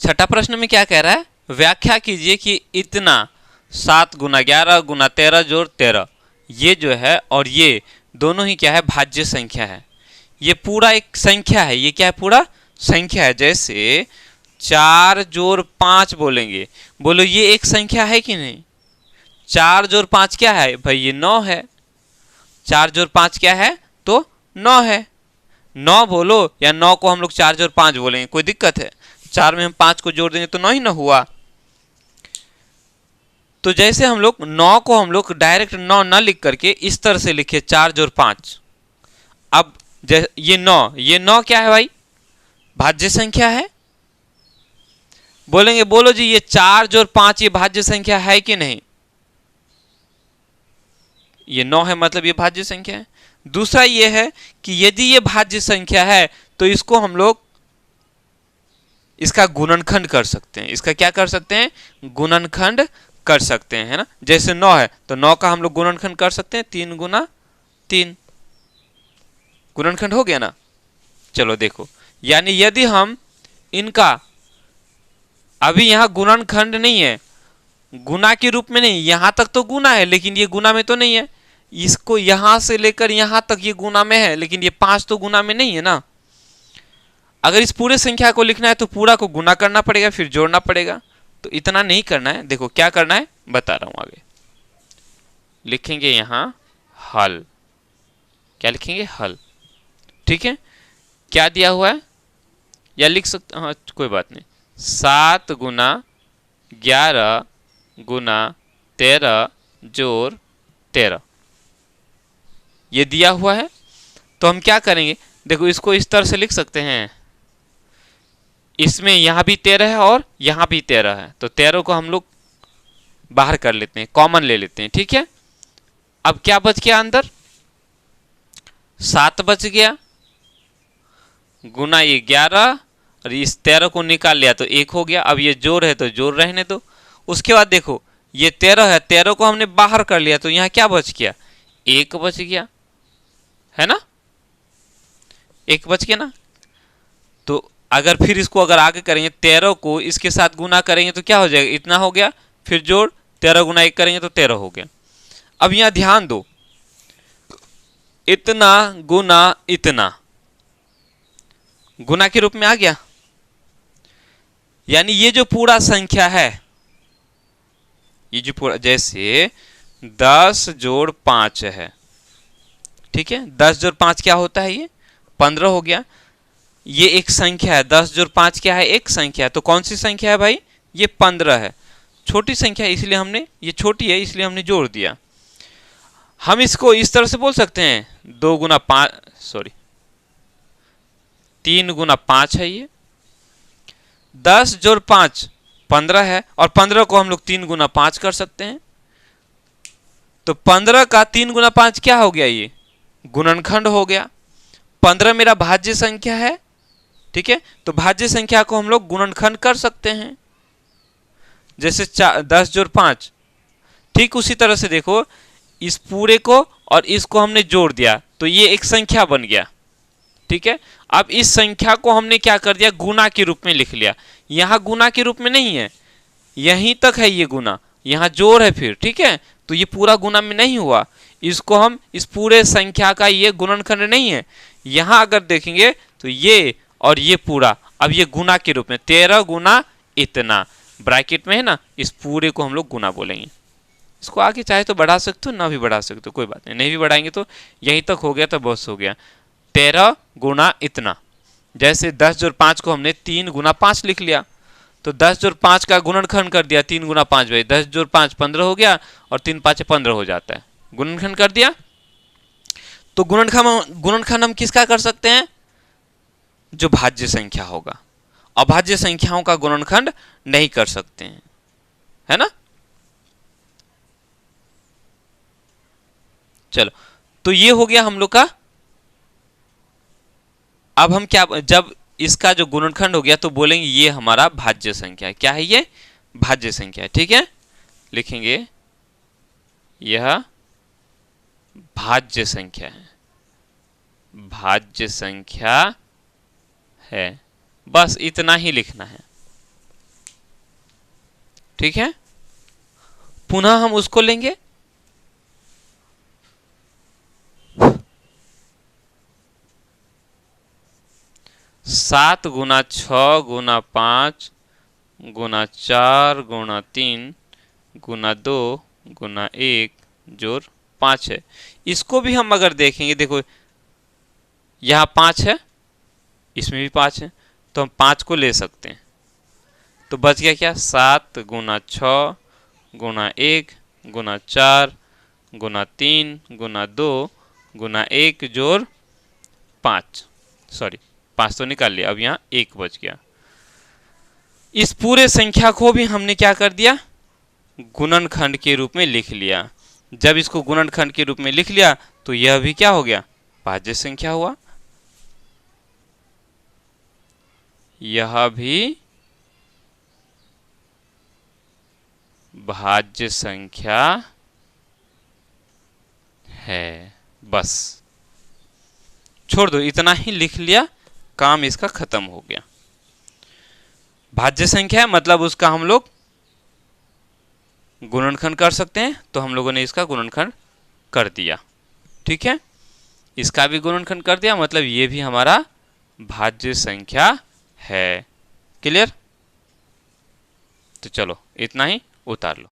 छठा प्रश्न में क्या कह रहा है, व्याख्या कीजिए कि इतना 7 गुना 11 गुना 13 जोड़ 13 ये जो है और ये दोनों ही क्या है, भाज्य संख्या है। ये पूरा एक संख्या है, ये क्या है, पूरा संख्या है। जैसे 4 जोड़ 5 बोलेंगे, बोलो ये एक संख्या है कि नहीं? 4 जोड़ 5 क्या है भाई, ये 9 है। 4 जोड़ 5 क्या है, तो 9 है। 9 बोलो या 9 को हम लोग 4 जोड़ 5 बोलेंगे, कोई दिक्कत है? 4 में हम 5 को जोड़ देंगे तो 9 ही ना हुआ। तो जैसे हम लोग 9 को हम लोग डायरेक्ट 9 न लिख करके इस तरह से लिखे 4 जोड़ 5। अब ये 9 क्या है भाई, भाज्य संख्या है। बोलेंगे बोलो जी ये 4 जोड़ 5 ये भाज्य संख्या है कि नहीं? ये 9 है, मतलब ये भाज्य संख्या है। दूसरा ये है कि यदि ये भाज्य संख्या है तो इसको हम लोग इसका गुणनखंड कर सकते हैं। इसका क्या कर सकते हैं, गुणनखंड कर सकते हैं, है ना। जैसे 9 है तो 9 का हम लोग गुणनखंड कर सकते हैं, 3 गुना 3 गुणनखंड हो गया ना। चलो देखो, यानी यदि हम इनका, अभी यहां गुणनखंड नहीं है, गुना के रूप में नहीं, यहां तक तो गुना है लेकिन ये गुना में तो नहीं है। इसको यहां से लेकर यहां तक ये गुना में है, लेकिन ये 5 तो गुना में नहीं है ना। अगर इस पूरे संख्या को लिखना है तो पूरा को गुना करना पड़ेगा, फिर जोड़ना पड़ेगा। तो इतना नहीं करना है, देखो क्या करना है बता रहा हूं आगे। लिखेंगे यहां हल, क्या लिखेंगे, हल। ठीक है, क्या दिया हुआ है, या लिख सकते, हाँ कोई बात नहीं, 7 गुना 11 गुना 13 जोड़ 13 ये दिया हुआ है। तो हम क्या करेंगे, देखो इसको इस तरह से लिख सकते हैं, इसमें यहां भी 13 है और यहां भी 13 है, तो 13 को हम लोग बाहर कर लेते हैं, कॉमन ले लेते हैं। ठीक है, अब क्या बच गया अंदर, 7 बच गया गुना ये 11 और इस 13 को निकाल लिया तो 1 हो गया। अब ये जोड़ है तो जोड़ रहने दो। उसके बाद देखो ये 13 है, 13 को हमने बाहर कर लिया तो यहां क्या बच गया, 1 बच गया, है ना, 1 बच गया ना। तो अगर फिर इसको अगर आगे करेंगे, 13 को इसके साथ गुना करेंगे तो क्या हो जाएगा, इतना हो गया, फिर जोड़ 13 गुना 1 करेंगे तो 13 हो गया। अब यहां ध्यान दो, इतना गुना इतना गुना के रूप में आ गया, यानी ये जो पूरा संख्या है, ये जो पूरा, जैसे 10 जोड़ 5 है, ठीक है, 10 जोड़ 5 क्या होता है, ये 15 हो गया। ये एक संख्या है, 10 जोड़ 5 क्या है, एक संख्या है। तो कौन सी संख्या है भाई, ये 15 है, छोटी संख्या है, इसलिए हमने, ये छोटी है इसलिए हमने जोड़ दिया। हम इसको इस तरह से बोल सकते हैं, 2 गुना 5, सॉरी 3 गुना 5 है ये, 10 जोड़ 5 15 है, और 15 को हम लोग 3 गुना 5 कर सकते हैं। तो 15 का 3 गुना 5 क्या हो गया, ये गुणनखंड हो गया। 15 मेरा भाज्य संख्या है, ठीक है, तो भाज्य संख्या को हम लोग गुणनखंड कर सकते हैं, जैसे 10 जोड़ 5। ठीक उसी तरह से देखो, इस पूरे को और इसको हमने जोड़ दिया तो ये एक संख्या बन गया। ठीक है, अब इस संख्या को हमने क्या कर दिया, गुना के रूप में लिख लिया। यहां गुना के रूप में नहीं है, यहीं तक है ये गुना, यहां जोड़ है फिर। ठीक है, तो ये पूरा गुना में नहीं हुआ, इसको हम, इस पूरे संख्या का ये गुणनखंड नहीं है। यहां अगर देखेंगे तो ये और ये पूरा, अब ये गुना के रूप में 13 गुना इतना ब्रैकेट में है ना, इस पूरे को हम लोग गुना बोलेंगे। इसको आगे चाहे तो बढ़ा सकते हो, ना भी बढ़ा सकते हो, कोई बात नहीं, नहीं भी बढ़ाएंगे तो यहीं तक हो गया तो बस हो गया, 13 गुना इतना। जैसे 10 जोड़ 5 को हमने 3 गुना 5 लिख लिया, तो 10 जोड़ 5 का गुणनखंड कर दिया, 3 गुना 5 भाई, 10 जोड़ 5 15 हो गया, और 3 5 15 हो जाता है, गुणनखंड कर दिया। तो गुणनखंड हम किसका कर सकते हैं, जो भाज्य संख्या होगा, अभाज्य संख्याओं का गुणनखंड नहीं कर सकते हैं, है ना। चलो, तो ये हो गया हम लोग का। अब हम क्या, जब इसका जो गुणनखंड हो गया तो बोलेंगे ये हमारा भाज्य संख्या है। क्या है ये, भाज्य संख्या है। ठीक है, लिखेंगे यह भाज्य संख्या है, भाज्य संख्या है, बस इतना ही लिखना है। ठीक है, पुनः हम उसको लेंगे, सात गुना 6 गुना 5 गुना 4 गुना 3 गुना 2 गुना 1 जोड़ 5 है। इसको भी हम अगर देखेंगे, देखो यहाँ 5 है, इसमें भी 5 है, तो हम 5 को ले सकते हैं। तो बच गया क्या, 7 गुना 6 गुना 1 गुना 4 गुना 3 गुना 2 गुना 1 जोड़ 5, सॉरी 5 तो निकाल लिया, अब यहाँ 1 बच गया। इस पूरे संख्या को भी हमने क्या कर दिया, गुणनखंड के रूप में लिख लिया। जब इसको गुणनखंड के रूप में लिख लिया तो यह भी क्या हो गया, भाज्य संख्या हुआ। यह भी भाज्य संख्या है। बस छोड़ दो, इतना ही लिख लिया, काम इसका खत्म हो गया। भाज्य संख्या है मतलब उसका हम लोग गुणनखंड कर सकते हैं, तो हम लोगों ने इसका गुणनखंड कर दिया। ठीक है, इसका भी गुणनखंड कर दिया, मतलब ये भी हमारा भाज्य संख्या है। क्लियर? तो चलो इतना ही, उतार लो।